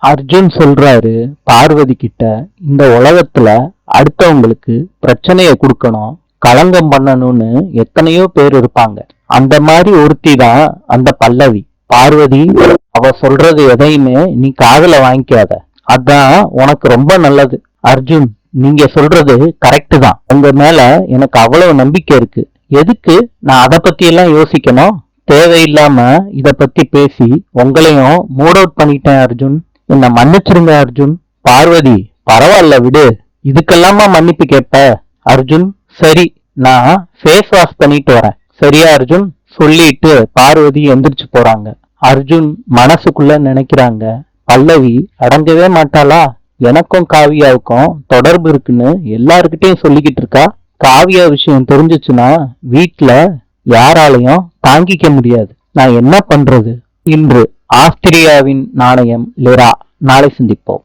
அர்ஜுன் சொல்றாரு பார்வதி கிட்ட, இந்த உலகத்துல அடுத்தவங்களுக்கு பிரச்சனைய கொடுக்கணும், களங்கம் பண்ணணும்னு எத்தனையோ பேர் இருப்பாங்க. அந்த மாதிரி ஒருத்தி தான் அந்த பல்லவி. பார்வதி, அவ சொல்றது எதையுமே நீ காதுல வாங்கிக்காத, அதான் உனக்கு ரொம்ப நல்லது. அர்ஜுன், நீங்க சொல்றது கரெக்ட் தான். உங்க மேல எனக்கு அவ்வளவு நம்பிக்கை இருக்கு. எதுக்கு நான் அதை பத்தி எல்லாம் யோசிக்கணும்? தேவையில்லாம இத பத்தி பேசி உங்களையும் மூட் அவுட் பண்ணிட்டேன் அர்ஜுன். என்ன மன்னிச்சிருங்க அர்ஜுன். பார்வதி, பரவாயில்ல விடு, இதுக்கெல்லாமா மன்னிப்பு கேட்ப? அர்ஜுன், சரி, நான் ஃபேஸ் வாஷ் பண்ணிட்டு வரேன், சரியா அர்ஜுன்? சொல்லிட்டு பார்வதி எந்திரிச்சு போறாங்க. அர்ஜுன் மனசுக்குள்ள நினைக்கிறாங்க, பல்லவி அடங்கவே மாட்டாளா? எனக்கும் காவியாவுக்கும் தொடர்பு இருக்குன்னு எல்லாருக்கிட்டையும் சொல்லிக்கிட்டு இருக்கா. காவியா விஷயம் தெரிஞ்சிச்சுன்னா வீட்டுல யாராலையும் தாங்கிக்க முடியாது. நான் என்ன பண்றது? இன்று ஆஸ்திரியாவின் நாணயம் லிரா. நாளை சந்திப்போம்.